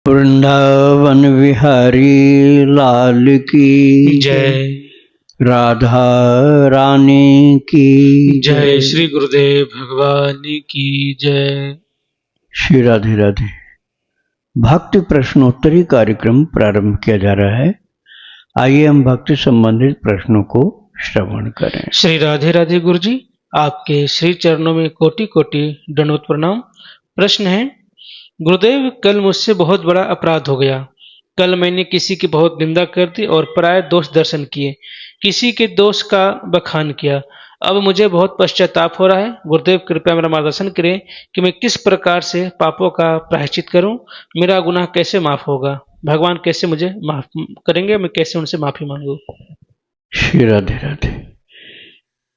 वृंदावन विहारी लाल की जय। राधा रानी की जय। श्री गुरुदेव भगवान की जय। श्री राधे राधे। भक्ति प्रश्नोत्तरी कार्यक्रम प्रारंभ किया जा रहा है। आइए हम भक्ति संबंधित प्रश्नों को श्रवण करें। श्री राधे राधे गुरु जी, आपके श्री चरणों में कोटि कोटि दंडवत प्रणाम। प्रश्न है, गुरुदेव कल मुझसे बहुत बड़ा अपराध हो गया। कल मैंने किसी की बहुत निंदा कर दी और पराये दोष दर्शन किए, किसी के दोष का बखान किया। अब मुझे बहुत पश्चाताप हो रहा है। गुरुदेव कृपया मेरा मार्गदर्शन करें कि मैं किस प्रकार से पापों का प्रायश्चित करूं, मेरा गुनाह कैसे माफ होगा, भगवान कैसे मुझे माफ करेंगे, मैं कैसे उनसे माफी मांगू। श्री राधे राधे।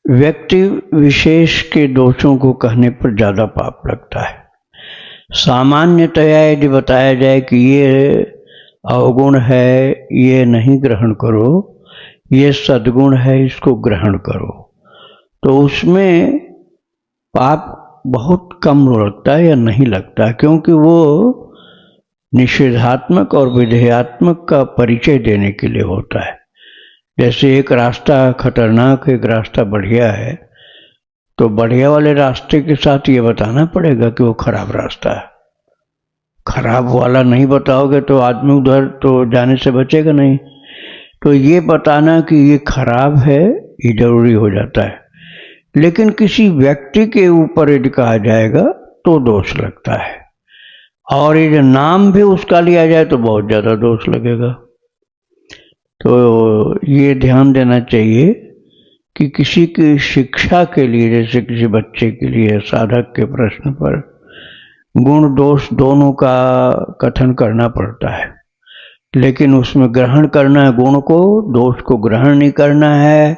व्यक्ति विशेष के दोषों को कहने पर ज्यादा पाप लगता है। सामान्यतया यदि बताया जाए कि ये अवगुण है, ये नहीं ग्रहण करो, ये सद्गुण है, इसको ग्रहण करो, तो उसमें पाप बहुत कम लगता है या नहीं लगता, क्योंकि वो निषेधात्मक और विधेयात्मक का परिचय देने के लिए होता है। जैसे एक रास्ता खतरनाक, एक रास्ता बढ़िया है, तो बढ़िया वाले रास्ते के साथ ये बताना पड़ेगा कि वो खराब रास्ता है। खराब वाला नहीं बताओगे तो आदमी उधर तो जाने से बचेगा नहीं। तो ये बताना कि ये खराब है, ये जरूरी हो जाता है। लेकिन किसी व्यक्ति के ऊपर यदि कहा जाएगा तो दोष लगता है, और यदि नाम भी उसका लिया जाए तो बहुत ज़्यादा दोष लगेगा। तो ये ध्यान देना चाहिए कि किसी की शिक्षा के लिए, जैसे किसी बच्चे के लिए साधक के प्रश्न पर गुण दोष दोनों का कथन करना पड़ता है, लेकिन उसमें ग्रहण करना है गुण को, दोष को ग्रहण नहीं करना है।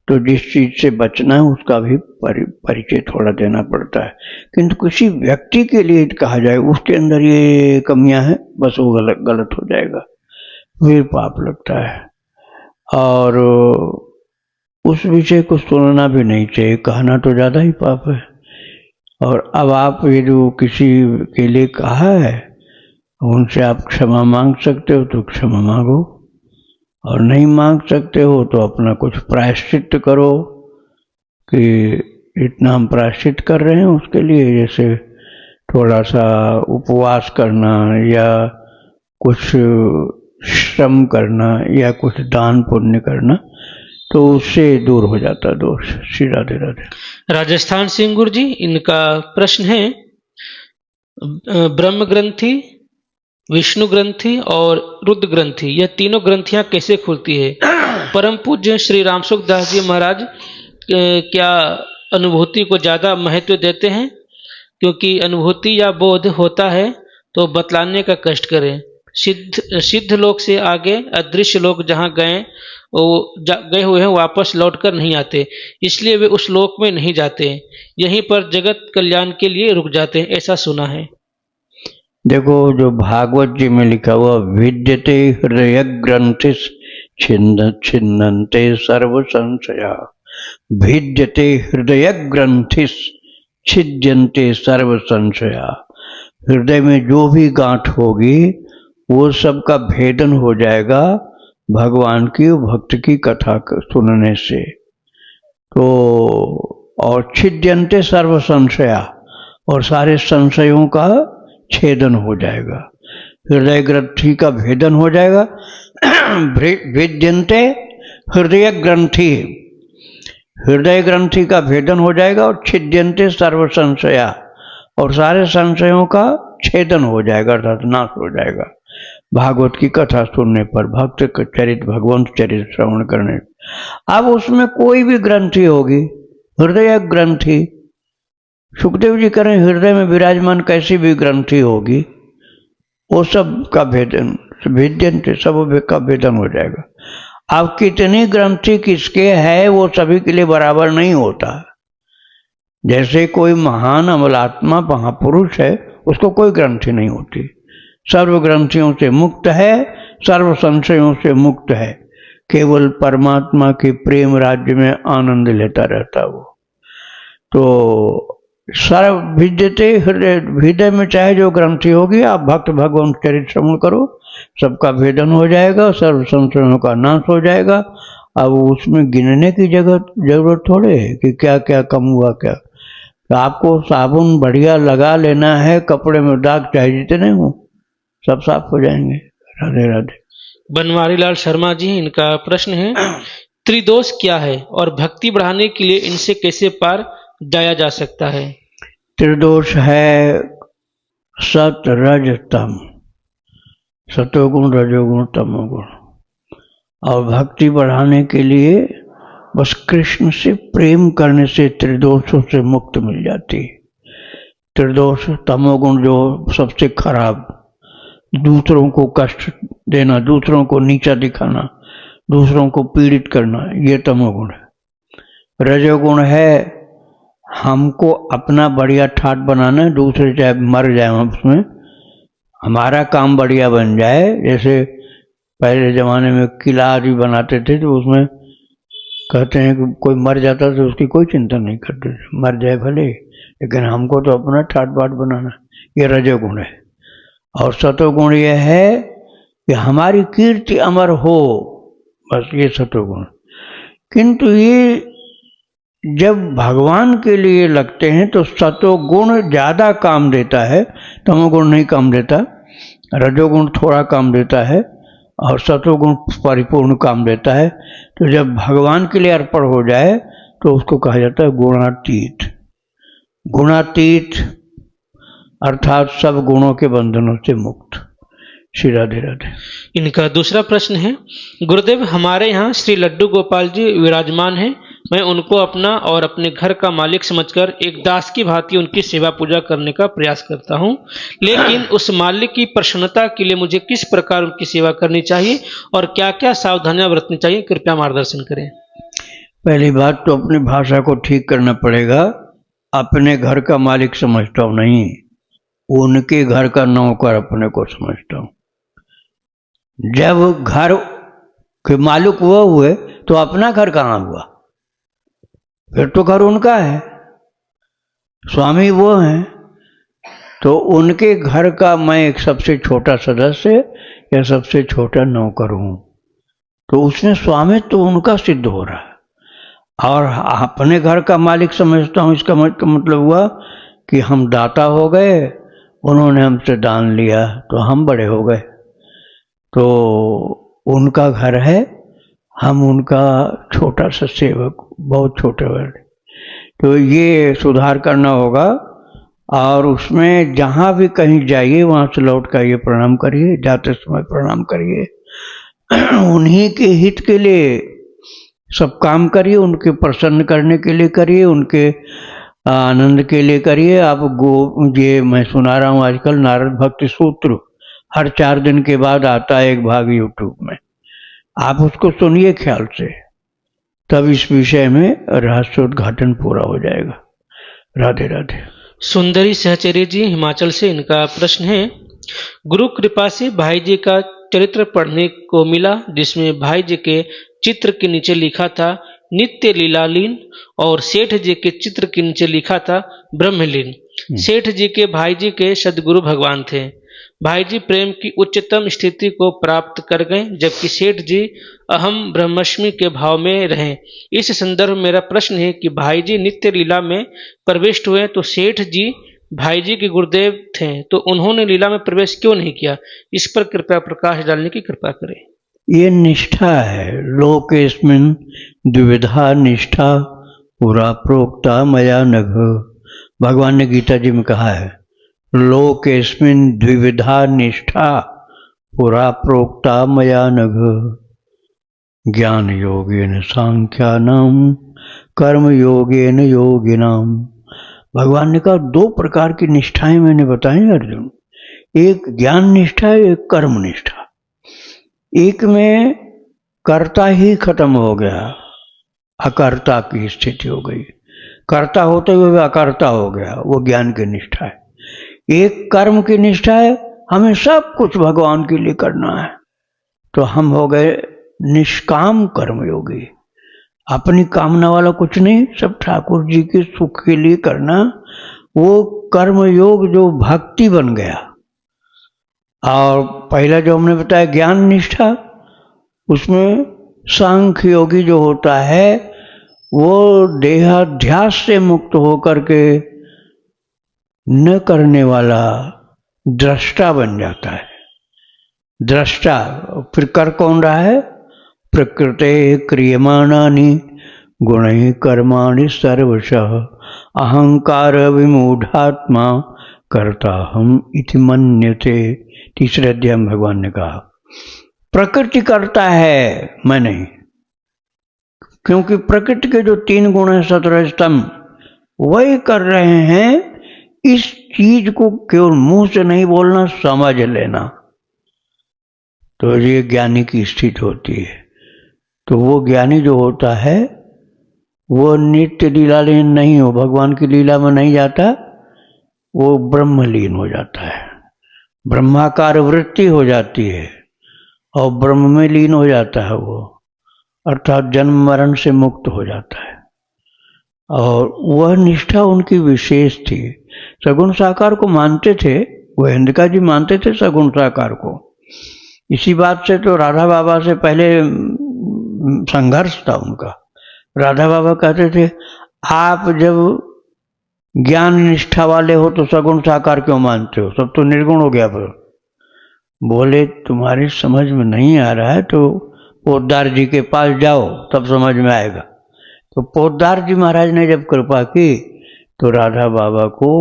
तो जिस चीज से बचना है उसका भी परिचय थोड़ा देना पड़ता है। किंतु किसी व्यक्ति के लिए कहा जाए उसके अंदर ये कमियां हैं, बस वो गलत हो जाएगा, फिर पाप लगता है। और उस विषय को सुनना भी नहीं चाहिए, कहना तो ज्यादा ही पाप है। और अब आप ये जो किसी के लिए कहा है उनसे आप क्षमा मांग सकते हो तो क्षमा मांगो, और नहीं मांग सकते हो तो अपना कुछ प्रायश्चित करो कि इतना हम प्रायश्चित कर रहे हैं उसके लिए, जैसे थोड़ा सा उपवास करना या कुछ श्रम करना या कुछ दान पुण्य करना, तो उससे दूर हो जाता दोष। श्री राधे राधे। राजस्थान सिंह गुरु जी, इनका प्रश्न है, ब्रह्म ग्रंथि, विष्णु ग्रंथि और रुद्र ग्रंथि, यह तीनों ग्रंथियां कैसे खुलती है? परम पूज्य श्री राम सुखदास जी महाराज क्या अनुभूति को ज्यादा महत्व देते हैं? क्योंकि अनुभूति या बोध होता है तो बतलाने का कष्ट करें। सिद्ध लोक से आगे अदृश्य लोक जहाँ गए हुए हैं वापस लौटकर नहीं आते, इसलिए वे उस लोक में नहीं जाते, यहीं पर जगत कल्याण के लिए रुक जाते हैं, ऐसा सुना है। देखो, जो भागवत जी में लिखा हुआ, विद्यते हृदय ग्रंथिस छिन्नन्ते सर्व संशया, भिद्यते हृदय ग्रंथिस छिद्यन्ते सर्व संशया। हृदय में जो भी गांठ होगी वो सब का भेदन हो जाएगा भगवान की भक्त की कथा सुनने से। तो और छिद्यन्ते सर्व संशया, और सारे संशयों का छेदन हो जाएगा, हृदय ग्रंथि का भेदन हो जाएगा। भेद्यन्ते हृदय ग्रंथि, हृदय ग्रंथि का भेदन हो जाएगा, और छिद्यन्ते सर्व संशया, और सारे संशयों का छेदन हो जाएगा, अर्थात नाश हो जाएगा भागवत की कथा सुनने पर, भक्त चरित भगवंत चरित श्रवण करने। अब उसमें कोई भी ग्रंथि होगी, हृदय ग्रंथि, सुखदेव जी करें हृदय में विराजमान कैसी भी ग्रंथि होगी, वो सब का भेदन, भेद्यन्ते सब का भेदन हो जाएगा। अब कितनी ग्रंथि किसके है वो सभी के लिए बराबर नहीं होता। जैसे कोई महान अमलात्मा महापुरुष है, उसको कोई ग्रंथि नहीं होती, सर्व ग्रंथियों से मुक्त है, सर्व संशयों से मुक्त है, केवल परमात्मा के प्रेम राज्य में आनंद लेता रहता वो। तो सारा भेज देते। हृदय में चाहे जो ग्रंथि होगी, आप भक्त भगवान चरित्र श्रवण करो, सबका भेदन हो जाएगा, सर्व संशयों का नाश हो जाएगा। अब उसमें गिनने की जरूरत थोड़े है कि क्या क्या कम हुआ क्या। तो आपको साबुन बढ़िया लगा लेना है, कपड़े में दाग चाहे जितने हो सब साफ हो जाएंगे। राधे राधे। बनवारी लाल शर्मा जी, इनका प्रश्न है त्रिदोष क्या है और भक्ति बढ़ाने के लिए इनसे कैसे पार जाया जा सकता है? त्रिदोष है सत रज तम, सतोगुण रजोगुण तमोगुण। और भक्ति बढ़ाने के लिए बस कृष्ण से प्रेम करने से त्रिदोषों से मुक्त मिल जाती है। त्रिदोष तमोगुण जो सबसे खराब, दूसरों को कष्ट देना, दूसरों को नीचा दिखाना, दूसरों को पीड़ित करना, ये तमोगुण है। रजोगुण है हमको अपना बढ़िया ठाट बनाना है, दूसरे चाहे मर जाए हम उसमें, हमारा काम बढ़िया बन जाए। जैसे पहले जमाने में किला आदि बनाते थे तो उसमें कहते हैं कि कोई मर जाता तो उसकी कोई चिंता नहीं करते थे, मर जाए भले, लेकिन हमको तो अपना ठाट बाट बनाना, ये रजोगुण है। और सतोगुण ये है कि हमारी कीर्ति अमर हो, बस ये सतोगुण। किंतु ये जब भगवान के लिए लगते हैं तो सतोगुण ज्यादा काम देता है, तमोगुण नहीं काम देता। रजोगुण थोड़ा काम देता है और सतोगुण परिपूर्ण काम देता है। तो जब भगवान के लिए अर्पण हो जाए तो उसको कहा जाता है गुणातीत। गुणातीत अर्थात सब गुणों के बंधनों से मुक्त। श्री राधे राधे। इनका दूसरा प्रश्न है गुरुदेव, हमारे यहाँ श्री लड्डू गोपाल जी विराजमान हैं। मैं उनको अपना और अपने घर का मालिक समझकर एक दास की भांति उनकी सेवा पूजा करने का प्रयास करता हूँ, लेकिन उस मालिक की प्रसन्नता के लिए मुझे किस प्रकार उनकी सेवा करनी चाहिए और क्या क्या सावधानियां बरतनी चाहिए, कृपया मार्गदर्शन करें। पहली बात तो अपनी भाषा को ठीक करना पड़ेगा। अपने घर का मालिक समझता हूँ नहीं, उनके घर का नौकर अपने को समझता हूँ। जब घर के मालिक वो हुए तो अपना घर कहाँ हुआ, फिर तो घर उनका है, स्वामी वो हैं। तो उनके घर का मैं एक सबसे छोटा सदस्य या सबसे छोटा नौकर हूं, तो उसमें स्वामित्व तो उनका सिद्ध हो रहा है। और अपने घर का मालिक समझता हूं, इसका मतलब हुआ कि हम दाता हो गए, उन्होंने हमसे दान लिया तो हम बड़े हो गए। तो उनका घर है, हम उनका छोटा सा सेवक, बहुत छोटे वाले। तो ये सुधार करना होगा। और उसमें जहाँ भी कहीं जाइए वहाँ से लौट कर ये प्रणाम करिए, जाते समय प्रणाम करिए, उन्हीं के हित के लिए सब काम करिए, उनके प्रसन्न करने के लिए करिए, उनके आनंद के लिए करिए। आप ये मैं सुना रहा हूँ आजकल नारद भक्ति सूत्र हर 4 दिन के बाद आता है एक भाग यूट्यूब में, आप उसको सुनिए ख्याल से, तब इस विषय में रहस्योद्घाटन पूरा हो जाएगा। राधे राधे। सुंदरी सहचर्य जी हिमाचल से, इनका प्रश्न है गुरु कृपा से भाई जी का चरित्र पढ़ने को मिला, जिसमें भाई जी के चित्र के नीचे लिखा था नित्य लीलालीन और सेठ जी के चित्र के नीचे लिखा था ब्रह्मलीन। सेठ जी के भाई जी के सदगुरु भगवान थे। भाई जी प्रेम की उच्चतम स्थिति को प्राप्त कर गए, जबकि सेठ जी अहम ब्रह्मस्मि के भाव में रहे। इस संदर्भ में मेरा प्रश्न है कि भाई जी नित्य लीला में प्रविष्ट हुए तो सेठ जी भाई जी के गुरुदेव थे, तो उन्होंने लीला में प्रवेश क्यों नहीं किया? इस पर कृपया प्रकाश डालने की कृपा करें। ये निष्ठा है। लोकेस्मिन् द्विविधा निष्ठा पुरा प्रोक्ता मया नघ। भगवान ने गीता जी में कहा है लोकेस्मिन् द्विविधा निष्ठा पुरा प्रोक्ता मया नघ। ज्ञान योगेन सांख्यानाम कर्म योगेन योगिनाम। भगवान ने कहा 2 प्रकार की निष्ठाएं मैंने बताई अर्जुन, एक ज्ञान निष्ठा, एक कर्म निष्ठा। एक में कर्ता ही खत्म हो गया, अकर्ता की स्थिति हो गई, कर्ता होते हुए अकर्ता हो गया, वो ज्ञान की निष्ठा है। एक कर्म की निष्ठा है, हमें सब कुछ भगवान के लिए करना है, तो हम हो गए निष्काम कर्मयोगी। अपनी कामना वाला कुछ नहीं, सब ठाकुर जी के सुख के लिए करना। वो कर्मयोग जो भक्ति बन गया। और पहला जो हमने बताया ज्ञान निष्ठा, उसमें सांख्य योगी जो होता है वो देहाध्यास से मुक्त होकर के न करने वाला दृष्टा बन जाता है। दृष्टा फिर कर कौन रहा है? प्रकृते क्रियमाणानि गुणैः कर्माणि सर्वशः अहंकार विमूढ़ात्मा कर्ता हम इति मन्यते। तीसरे अध्याय में भगवान ने कहा प्रकृति करता है, मैं नहीं, क्योंकि प्रकृति के जो 3 गुण हैं सत्वरज तम, वही कर रहे हैं। इस चीज को केवल मुंह से नहीं बोलना, समझ लेना, तो ये ज्ञानी की स्थिति होती है। तो वो ज्ञानी जो होता है वो नित्य लीलालीन नहीं हो, भगवान की लीला में नहीं जाता, वो ब्रह्मलीन हो जाता है, ब्रह्माकार वृत्ति हो जाती है और ब्रह्म में लीन हो जाता है वो, अर्थात जन्म मरण से मुक्त हो जाता है। और वह निष्ठा उनकी विशेष थी। सगुण साकार को मानते थे, गोविंदका जी मानते थे सगुण साकार को। इसी बात से तो राधा बाबा से पहले संघर्ष था उनका। राधा बाबा कहते थे आप जब ज्ञान निष्ठा वाले हो तो सगुण साकार क्यों मानते हो, सब तो निर्गुण हो गया। फिर बोले तुम्हारी समझ में नहीं आ रहा है तो पोद्दार जी के पास जाओ, तब समझ में आएगा। तो पोद्दार जी महाराज ने जब कृपा की तो राधा बाबा को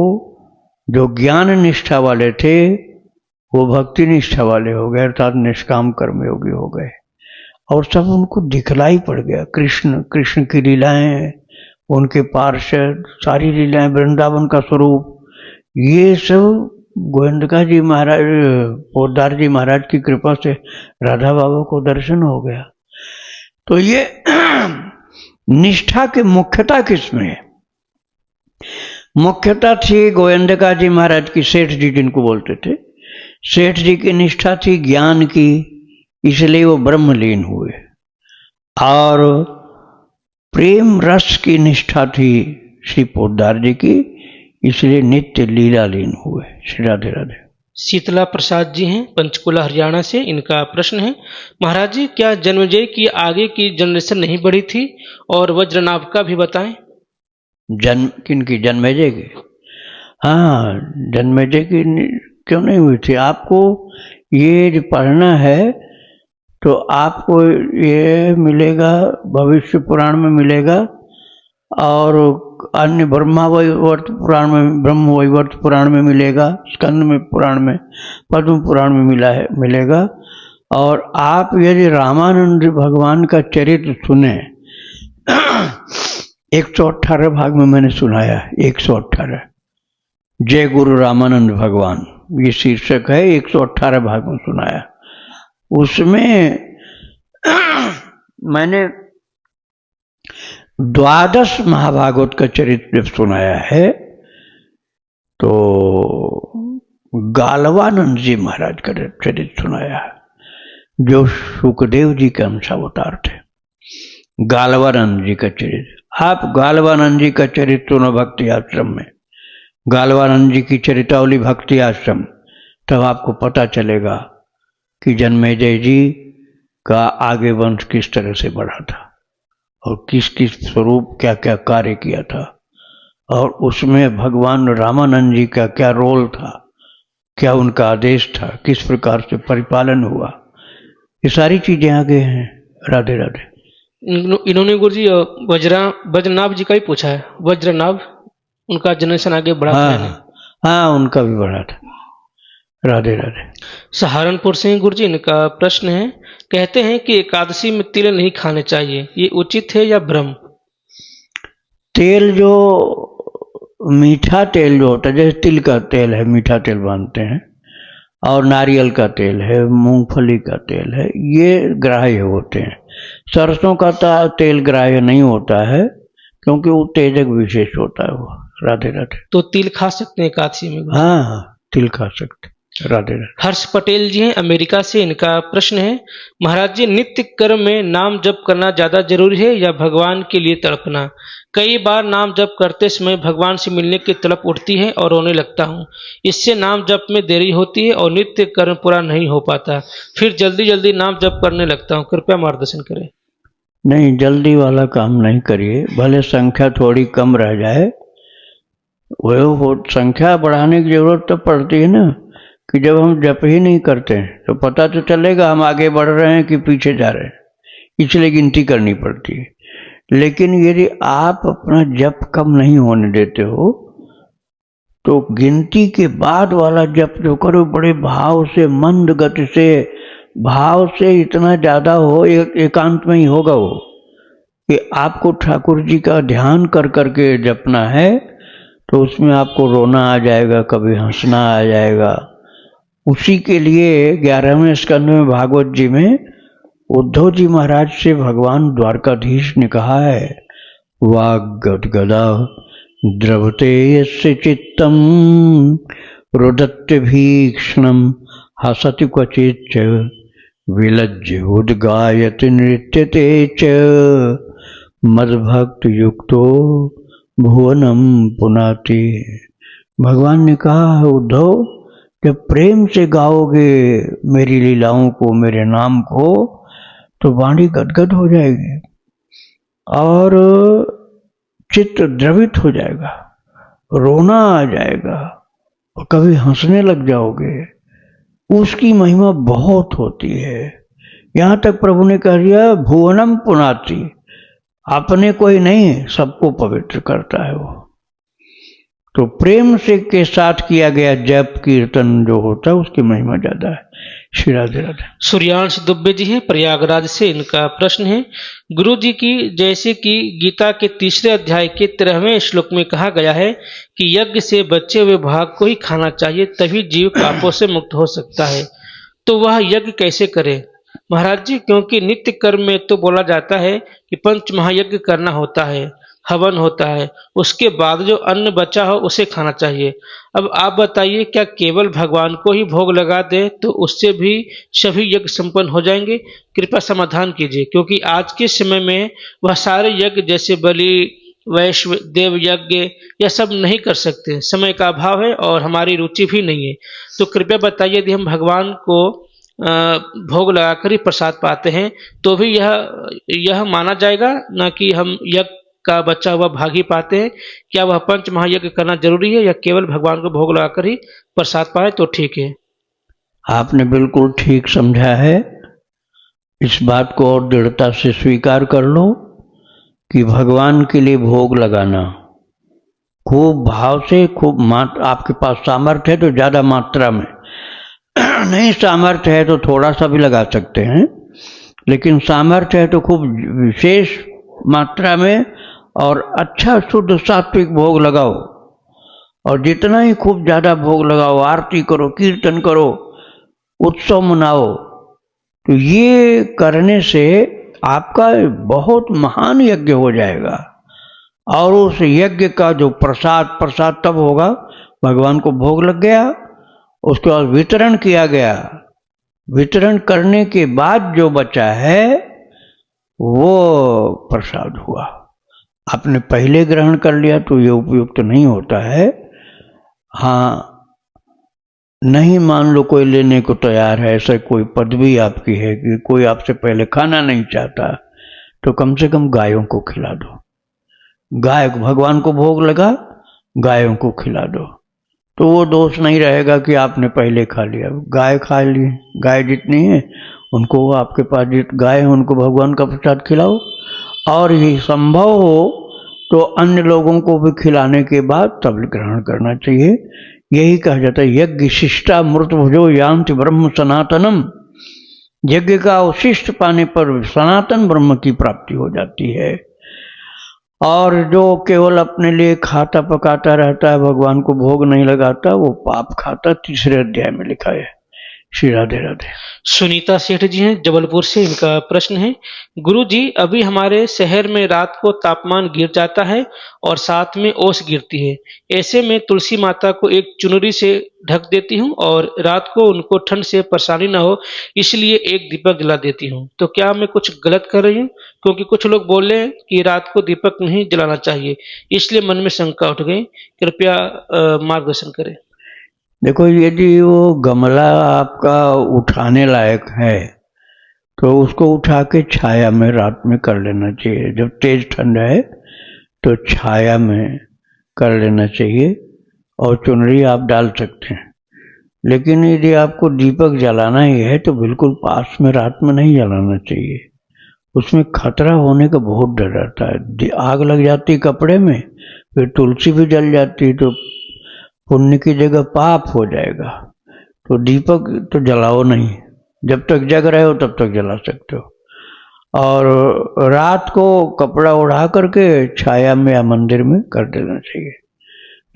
जो ज्ञान निष्ठा वाले थे वो भक्ति निष्ठा वाले हो गए, अर्थात निष्काम कर्मयोगी हो गए। और सब उनको दिखलाई पड़ गया। कृष्ण की लीलाएं, उनके पार्षद, सारी लीलाएं, वृंदावन का स्वरूप, ये सब गोविंदका जी महाराज, पोद्दार जी महाराज की कृपा से राधा बाबा को दर्शन हो गया। तो ये निष्ठा की मुख्यता किसमें है? मुख्यता थी गोविंदका जी महाराज की, सेठ जी जिनको बोलते थे, सेठ जी की निष्ठा थी ज्ञान की, इसलिए वो ब्रह्मलीन हुए। और प्रेम रस की निष्ठा थी श्री पोद्दार जी की, इसलिए नित्य लीलालीन हुए। श्री राधे राधे। शीतला प्रसाद जी हैं पंचकुला हरियाणा से, इनका प्रश्न है महाराज जी क्या जन्मेजय की आगे की जनरेशन नहीं बढ़ी थी, और वज्रनाभ का भी बताएं। किनकी? जन्मेजय की? हाँ, जन्मेजय की क्यों नहीं हुई थी? आपको ये जो पढ़ना है तो आपको ये मिलेगा, भविष्य पुराण में मिलेगा, और अन्य ब्रह्मा वैवर्त पुराण में, ब्रह्म वैवर्त पुराण में मिलेगा, स्कंद में पुराण में, पद्म पुराण में मिलेगा। और आप यदि रामानंद भगवान का चरित्र सुने 118 भाग में मैंने सुनाया, 118 जय गुरु रामानंद भगवान, ये शीर्षक है, 118 भाग में सुनाया। उसमें मैंने 12 महाभागवत का चरित्र जब सुनाया है तो गालवानंद जी महाराज का चरित्र सुनाया है, जो सुखदेव जी के अंशावतार थे। गालवानंद जी का चरित्र, आप गालवानंद जी का चरित्र सुनो भक्ति आश्रम में, गालवानंद जी की चरितावली भक्ति आश्रम, तब आपको पता चलेगा कि जन्मेजय जी का आगे वंश किस तरह से बढ़ा था और किस किस स्वरूप क्या क्या कार्य किया था, और उसमें भगवान रामानंद जी का क्या रोल था, क्या उनका आदेश था, किस प्रकार से परिपालन हुआ, ये सारी चीजें आगे हैं। राधे राधे। इन्होंने गुरु जी वज्रनाभ जी का ही पूछा है, वज्रनाभ उनका जनरेशन आगे बढ़ा था? हाँ, उनका भी बढ़ा था। राधे राधे। सहारनपुर से गुरु जी, इनका प्रश्न है, कहते हैं कि एकादशी में तिल नहीं खाने चाहिए, ये उचित है या भ्रम? तेल जो मीठा तेल जो होता है, जैसे तिल का तेल है, मीठा तेल बांधते हैं, और नारियल का तेल है, मूंगफली का तेल है, ये ग्राह्य होते हैं। सरसों का तेल ग्राह्य नहीं होता है क्योंकि वो तेजक विशेष होता है वो। राधे राधे। तो तिल खा सकते हैं एकादशी में? हाँ, तिल खा सकते। राधे राधे। हर्ष पटेल जी हैं अमेरिका से, इनका प्रश्न है महाराज जी, नित्य कर्म में नाम जप करना ज्यादा जरूरी है या भगवान के लिए तड़पना? कई बार नाम जप करते समय भगवान से मिलने की तड़प उठती है और रोने लगता हूँ। इससे नाम जप में देरी होती है और नित्य कर्म पूरा नहीं हो पाता, फिर जल्दी जल्दी नाम जप करने लगता हूँ, कृपया मार्गदर्शन करें। नहीं, जल्दी वाला काम नहीं करिए, भले संख्या थोड़ी कम रह जाए, वो संख्या बढ़ाने की जरूरत तो पड़ती है ना, कि जब हम जप ही नहीं करते हैं तो पता तो चलेगा हम आगे बढ़ रहे हैं कि पीछे जा रहे हैं, इसलिए गिनती करनी पड़ती है। लेकिन यदि आप अपना जप कम नहीं होने देते हो तो गिनती के बाद वाला जप जो करो बड़े भाव से, मंद गति से, भाव से इतना ज्यादा हो, एकांत में ही होगा वो, कि आपको ठाकुर जी का ध्यान कर करके जपना है, तो उसमें आपको रोना आ जाएगा, कभी हंसना आ जाएगा। उसी के लिए 11वें स्कंद में भागवत जी में उद्धव जी महाराज से भगवान द्वारकाधीश ने कहा है, वाग्गदगदा द्रवते यस्य चित्तम रुदत्य भीक्ष्णम हसति क्वचिच्च विलज्य उद्गायति नृत्यते च मद्भक्त युक्तो भुवनम पुनाति। भगवान ने कहा, उद्धव जब प्रेम से गाओगे मेरी लीलाओं को, मेरे नाम को, तो वाणी गदगद हो जाएगी और चित्त द्रवित हो जाएगा, रोना आ जाएगा और कभी हंसने लग जाओगे। उसकी महिमा बहुत होती है। यहाँ तक प्रभु ने कह दिया भुवनम पुनाति, अपने कोई नहीं सबको पवित्र करता है वो। तो प्रेम से के साथ किया गया जप कीर्तन जो होता है उसकी महिमा ज्यादा है। श्री राधे राधे। सूर्यांश दुबे जी हैं प्रयागराज से, इनका प्रश्न है गुरु जी की, जैसे कि गीता के 3 अध्याय के 13वें श्लोक में कहा गया है कि यज्ञ से बचे हुए भाग को ही खाना चाहिए, तभी जीव पापों से मुक्त हो सकता है, तो वह यज्ञ कैसे करे महाराज जी? क्योंकि नित्य कर्म में तो बोला जाता है कि पंच महायज्ञ करना होता है, हवन होता है, उसके बाद जो अन्न बचा हो उसे खाना चाहिए। अब आप बताइए, क्या केवल भगवान को ही भोग लगा दे तो उससे भी सभी यज्ञ संपन्न हो जाएंगे? कृपया समाधान कीजिए, क्योंकि आज के समय में वह सारे यज्ञ जैसे बलि, वैश्व देव यज्ञ यह सब नहीं कर सकते, समय का अभाव है और हमारी रुचि भी नहीं है। तो कृपया बताइए, यदि हम भगवान को भोग लगाकर ही प्रसाद पाते हैं तो भी यह माना जाएगा ना कि हम यज्ञ का बचा हुआ भाग ही पाते हैं? क्या वह पंच महायज्ञ करना जरूरी है या केवल भगवान को भोग लगाकर ही प्रसाद पाए तो ठीक है? आपने बिल्कुल ठीक समझा है। इस बात को और दृढ़ता से स्वीकार कर लो कि भगवान के लिए भोग लगाना खूब भाव से, खूब आपके पास सामर्थ्य है तो ज्यादा मात्रा में, नहीं सामर्थ्य है तो थोड़ा सा भी लगा सकते हैं, लेकिन सामर्थ्य है तो खूब विशेष मात्रा में और अच्छा शुद्ध सात्विक भोग लगाओ। और जितना ही खूब ज्यादा भोग लगाओ, आरती करो, कीर्तन करो, उत्सव मनाओ, तो ये करने से आपका बहुत महान यज्ञ हो जाएगा। और उस यज्ञ का जो प्रसाद तब होगा भगवान को भोग लग गया, उसके बाद वितरण किया गया, वितरण करने के बाद जो बचा है वो प्रसाद हुआ। आपने पहले ग्रहण कर लिया तो ये उपयुक्त नहीं होता है। हाँ, नहीं मान लो कोई लेने को तैयार है, ऐसा कोई पदवी आपकी है कि कोई आपसे पहले खाना नहीं चाहता, तो कम से कम गायों को खिला दो। गाय भगवान को भोग लगा, गायों को खिला दो, तो वो दोष नहीं रहेगा कि आपने पहले खा लिया। गाय खा ली, गाय जितनी है उनको, आपके पास जितनी गाय है उनको भगवान का प्रसाद खिलाओ। और ये संभव हो तो अन्य लोगों को भी खिलाने के बाद तब ग्रहण करना चाहिए। यही कहा जाता है यज्ञ शिष्टा मृत भुजो यान्ति ब्रह्म सनातनम। यज्ञ का अवशिष्ट पाने पर सनातन ब्रह्म की प्राप्ति हो जाती है। और जो केवल अपने लिए खाता पकाता रहता है, भगवान को भोग नहीं लगाता, वो पाप खाता, 3 अध्याय में लिखा है। श्री राधे राधे। सुनीता सेठ जी हैं जबलपुर से, इनका प्रश्न है, गुरु जी अभी हमारे शहर में रात को तापमान गिर जाता है और साथ में ओस गिरती है। ऐसे में तुलसी माता को एक चुनरी से ढक देती हूँ और रात को उनको ठंड से परेशानी ना हो इसलिए एक दीपक जला देती हूँ। तो क्या मैं कुछ गलत कर रही हूँ? क्योंकि कुछ लोग बोले हैं कि रात को दीपक नहीं जलाना चाहिए, इसलिए मन में शंका उठ गई। कृपया मार्गदर्शन करें। देखो, यदि वो गमला आपका उठाने लायक है तो उसको उठा के छाया में रात में कर लेना चाहिए। जब तेज ठंड है तो छाया में कर लेना चाहिए और चुनरी आप डाल सकते हैं। लेकिन यदि आपको दीपक जलाना ही है तो बिल्कुल पास में रात में नहीं जलाना चाहिए। उसमें खतरा होने का बहुत डर रहता है। आग लग जाती कपड़े में, फिर तुलसी भी जल जाती तो पुण्य की जगह पाप हो जाएगा। तो दीपक तो जलाओ नहीं, जब तक जग रहे हो तब तक जला सकते हो। और रात को कपड़ा उड़ा करके छाया में या मंदिर में कर देना चाहिए।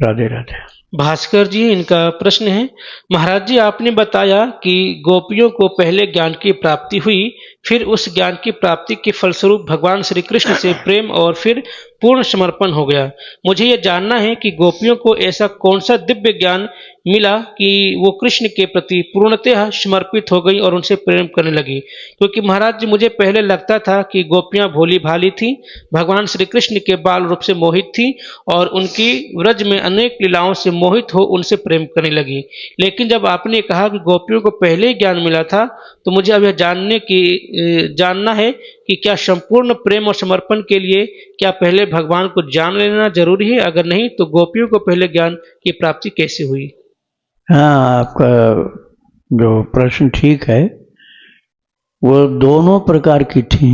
राधे राधे। भास्कर जी, इनका प्रश्न है, महाराज जी आपने बताया कि गोपियों को पहले ज्ञान की प्राप्ति हुई, फिर उस ज्ञान की प्राप्ति के फलस्वरूप भगवान श्री कृष्ण से प्रेम और फिर पूर्ण समर्पण हो गया। मुझे यह जानना है कि गोपियों को ऐसा कौन सा दिव्य ज्ञान मिला कि वो कृष्ण के प्रति पूर्णतः समर्पित हो गई और उनसे प्रेम करने लगी। क्योंकि महाराज जी मुझे पहले लगता था कि गोपियां भोली भाली थी, भगवान श्री कृष्ण के बाल रूप से मोहित थी और उनकी व्रज में अनेक लीलाओं से मोहित हो उनसे प्रेम करने लगी। लेकिन जब आपने कहा कि गोपियों को पहले ही ज्ञान मिला था, तो मुझे अब यह जानना है कि क्या संपूर्ण प्रेम और समर्पण के लिए क्या पहले भगवान को जान लेना जरूरी है? अगर नहीं तो गोपियों को पहले ज्ञान की प्राप्ति कैसे हुई? हाँ, आपका जो प्रश्न ठीक है। वो दोनों प्रकार की थी।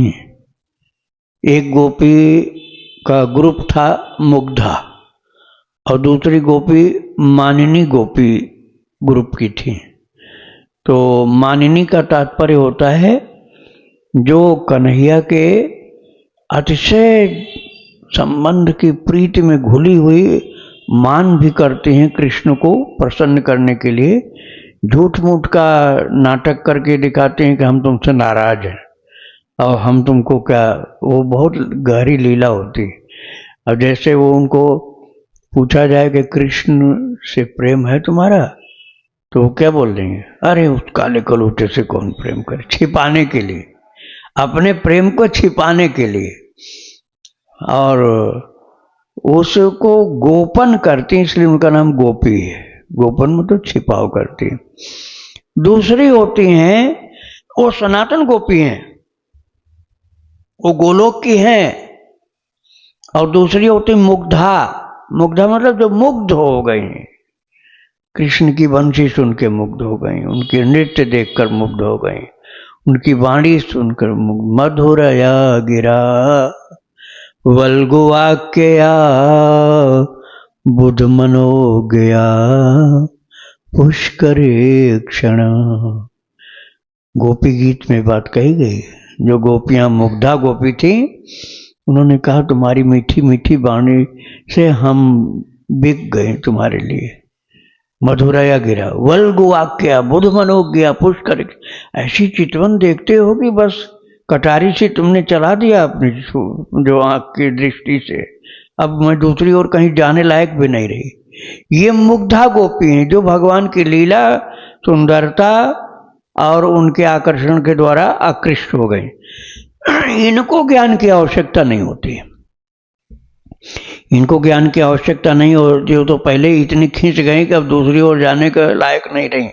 एक गोपी का ग्रुप था मुग्धा और दूसरी गोपी मानिनी गोपी ग्रुप की थी। तो मानिनी का तात्पर्य होता है जो कन्हैया के अतिशय संबंध की प्रीति में घुली हुई मान भी करते हैं कृष्ण को प्रसन्न करने के लिए। झूठ मूठ का नाटक करके दिखाते हैं कि हम तुमसे नाराज हैं और हम तुमको क्या, वो बहुत गहरी लीला होती है। अब जैसे वो उनको पूछा जाए कि कृष्ण से प्रेम है तुम्हारा, तो वो क्या बोल देंगे, अरे उस काले कलूटे से कौन प्रेम करे, छिपाने के लिए, अपने प्रेम को छिपाने के लिए। और उसको गोपन करती, इसलिए उनका नाम गोपी है। गोपन मतलब छिपाव करती। दूसरी होती हैं वो सनातन गोपी हैं, वो गोलोक की हैं। और दूसरी होती मुग्धा। मुग्धा मतलब जो मुग्ध हो गई, कृष्ण की बंसी सुन के मुग्ध हो गई, उनके नृत्य देखकर मुग्ध हो गई, उनकी वाणी सुनकर मधुरया गिरा वल्गुवाक्यया बुध मनो गया पुष्करे क्षण। गोपी गीत में बात कही गई। जो गोपियां मुग्धा गोपी थी, उन्होंने कहा तुम्हारी मीठी मीठी वाणी से हम बिक गए तुम्हारे लिए। मधुरया गिरा वल्गुवाक्या बुध मनो गया पुष्कर। ऐसी चितवन देखते हो कि बस कटारी से तुमने चला दिया अपनी जो आंख की दृष्टि से, अब मैं दूसरी ओर कहीं जाने लायक भी नहीं रही। ये मुग्धा गोपी हैं जो भगवान की लीला सुंदरता और उनके आकर्षण के द्वारा आकृष्ट हो गए। इनको ज्ञान की आवश्यकता नहीं होती, इनको ज्ञान की आवश्यकता नहीं होती। वो तो पहले ही इतनी खींच गई कि अब दूसरी ओर जाने के लायक नहीं रही।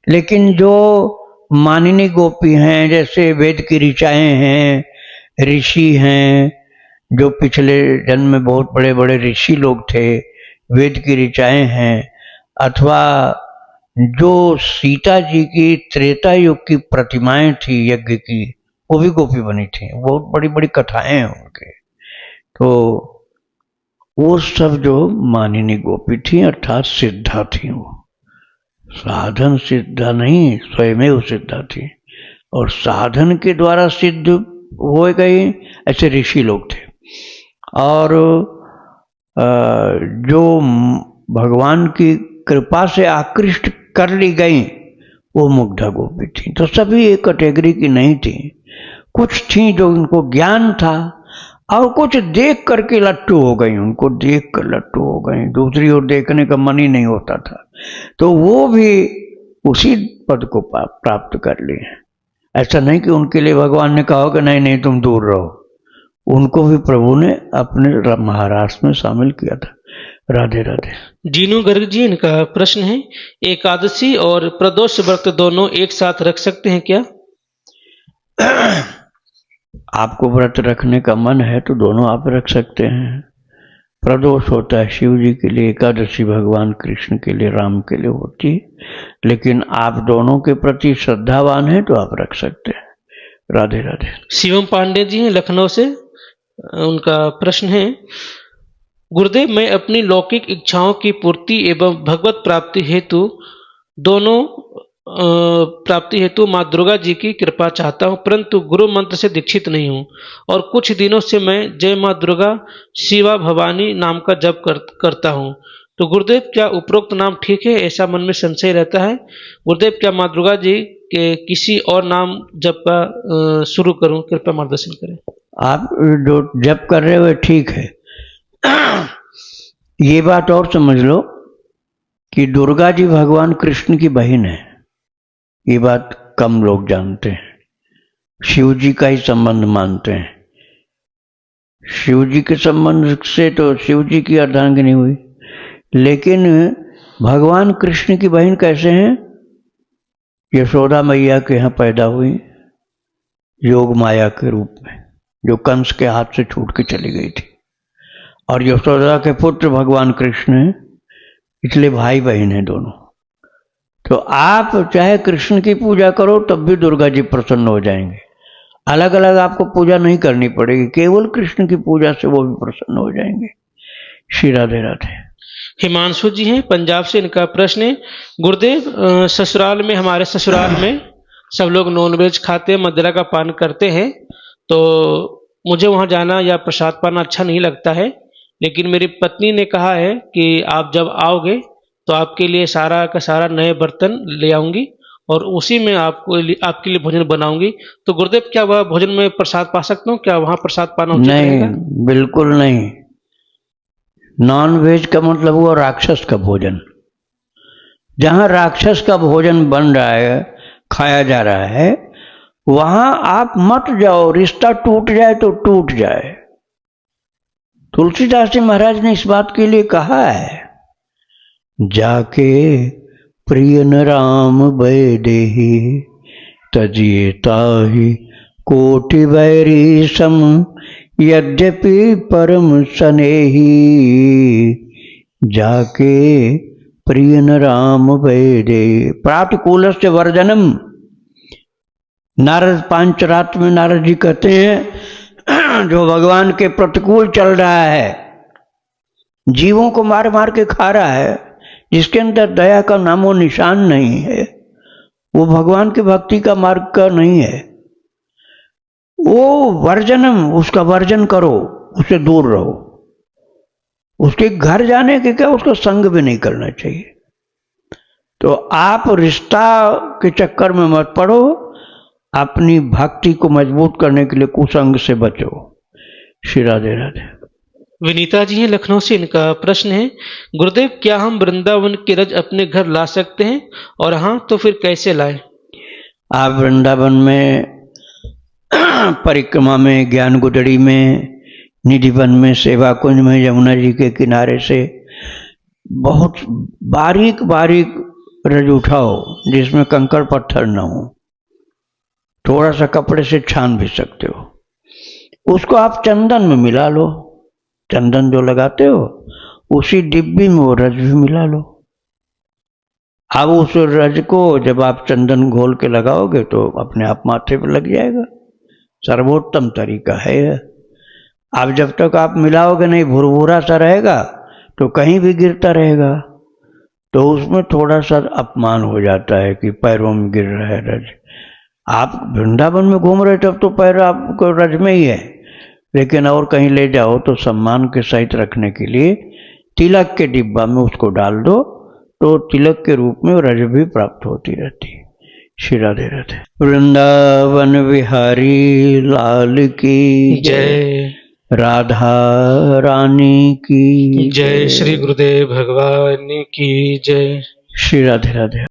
लेकिन जो मानिनी गोपी हैं, जैसे वेद की ऋचाएं हैं, ऋषि हैं, जो पिछले जन्म में बहुत बड़े बड़े ऋषि लोग थे, वेद की ऋचाएं हैं, अथवा जो सीता जी की त्रेता युग की प्रतिमाएं थी यज्ञ की, वो भी गोपी बनी थी। बहुत बड़ी बड़ी कथाएं हैं उनके। तो वो सब जो मानिनी गोपी थी अर्थात सिद्धा थी, वो साधन सिद्धा नहीं, स्वयमेव सिद्धा थी। और साधन के द्वारा सिद्ध हो गए ऐसे ऋषि लोग थे। और जो भगवान की कृपा से आकृष्ट कर ली गई, वो मुग्धा गोपी थी। तो सभी एक कैटेगरी की नहीं थी। कुछ थी जो उनको ज्ञान था और कुछ देख करके लट्टू हो गई, उनको देख कर लट्टू हो गई, दूसरी ओर देखने का मन ही नहीं होता था। तो वो भी उसी पद को प्राप्त कर लिए। ऐसा नहीं कि उनके लिए भगवान ने कहा कि नहीं नहीं तुम दूर रहो, उनको भी प्रभु ने अपने महाराष्ट्र में शामिल किया था। राधे राधे। जीनू गर्ग जी, इनका प्रश्न है, एकादशी और प्रदोष व्रत दोनों एक साथ रख सकते हैं क्या? आपको व्रत रखने का मन है तो दोनों आप रख सकते हैं। प्रदोष होता है शिव जी के लिए, एकादशी भगवान कृष्ण के लिए, राम के लिए होती है, लेकिन आप दोनों के प्रति श्रद्धावान हैं तो आप रख सकते हैं। राधे राधे। शिवम पांडे जी हैं लखनऊ से, उनका प्रश्न है, गुरुदेव मैं अपनी लौकिक इच्छाओं की पूर्ति एवं भगवत प्राप्ति हेतु दोनों प्राप्ति हेतु माँ दुर्गा जी की कृपा चाहता हूँ, परंतु गुरु मंत्र से दीक्षित नहीं हूँ और कुछ दिनों से मैं जय माँ दुर्गा शिवा भवानी नाम का जप करता हूँ। तो गुरुदेव क्या उपरोक्त नाम ठीक है? ऐसा मन में संशय रहता है। गुरुदेव क्या माँ दुर्गा जी के किसी और नाम जप का शुरू करूँ? कृपया मार्गदर्शन करें। आप जो जप कर रहे हो ठीक है। ये बात और समझ लो कि दुर्गा जी भगवान कृष्ण की बहन है, ये बात कम लोग जानते हैं। शिव जी का ही संबंध मानते हैं। शिव जी के संबंध से तो शिव जी की अर्धांगिनी हुई, लेकिन भगवान कृष्ण की बहन कैसे हैं? यशोदा मैया के यहाँ पैदा हुई योग माया के रूप में, जो कंस के हाथ से छूट के चली गई थी, और यशोदा के पुत्र भगवान कृष्ण हैं, इसलिए भाई बहन हैं दोनों। तो आप चाहे कृष्ण की पूजा करो तब भी दुर्गा जी प्रसन्न हो जाएंगे। अलग अलग आपको पूजा नहीं करनी पड़ेगी, केवल कृष्ण की पूजा से वो भी प्रसन्न हो जाएंगे। श्री राधे राधे। हिमांशु जी हैं पंजाब से, इनका प्रश्न है, गुरुदेव हमारे ससुराल में सब लोग नॉनवेज खाते हैं, मदिरा का पान करते हैं, तो मुझे वहां जाना या प्रसाद पाना अच्छा नहीं लगता है, लेकिन मेरी पत्नी ने कहा है कि आप जब आओगे तो आपके लिए सारा का सारा नए बर्तन ले आऊंगी और उसी में आपके लिए भोजन बनाऊंगी। तो गुरुदेव क्या वह भोजन में प्रसाद पा सकता हूँ? क्या वहां प्रसाद पाना उचित रहेगा? नहीं, बिल्कुल नहीं। नॉन वेज का मतलब हुआ राक्षस का भोजन। जहां राक्षस का भोजन बन रहा है, खाया जा रहा है, वहां आप मत जाओ। रिश्ता टूट जाए तो टूट जाए। तुलसीदास जी महाराज ने इस बात के लिए कहा है, जाके प्रिय न राम भय देहि तजिए ताहि कोटि बैरी सम यद्यपि परम सनेही। जाके प्रिय न राम भय देहि। प्रातकूलस्य वर्जनम। नारद पांचरात्र में नारद जी कहते हैं, जो भगवान के प्रतिकूल चल रहा है, जीवों को मार मार के खा रहा है, जिसके अंदर दया का नामो निशान नहीं है, वो भगवान की भक्ति का मार्ग का नहीं है। वो वर्जनम, उसका वर्जन करो, उससे दूर रहो। उसके घर जाने के क्या, उसका संग भी नहीं करना चाहिए। तो आप रिश्ता के चक्कर में मत पड़ो, अपनी भक्ति को मजबूत करने के लिए कुसंग से बचो। श्री राधे राधे। विनीता जी हैं लखनऊ से, इनका प्रश्न है, गुरुदेव क्या हम वृंदावन के रज अपने घर ला सकते हैं, और हाँ तो फिर कैसे लाएं? आप वृंदावन में परिक्रमा में, ज्ञान गुदड़ी में, निधिवन में, सेवा कुंज में, यमुना जी के किनारे से बहुत बारीक बारीक रज उठाओ जिसमें कंकड़ पत्थर न हो, थोड़ा सा कपड़े से छान भी सकते हो। उसको आप चंदन में मिला लो, चंदन जो लगाते हो उसी डिब्बी में वो रज भी मिला लो। अब उस रज को जब आप चंदन घोल के लगाओगे तो अपने आप माथे पर लग जाएगा। सर्वोत्तम तरीका है। अब जब तक आप मिलाओगे नहीं, भुरभुरा सा रहेगा तो कहीं भी गिरता रहेगा, तो उसमें थोड़ा सा अपमान हो जाता है कि पैरों में गिर रहा है रज। आप वृंदावन में घूम रहे तब तो पैर आपको रज में ही है, लेकिन और कहीं ले जाओ तो सम्मान के सहित रखने के लिए तिलक के डिब्बा में उसको डाल दो, तो तिलक के रूप में रज भी प्राप्त होती रहती है। श्री राधे राधे। वृंदावन बिहारी लाल की जय। राधा रानी की जय। श्री गुरुदेव भगवान की जय। श्री राधे राधे।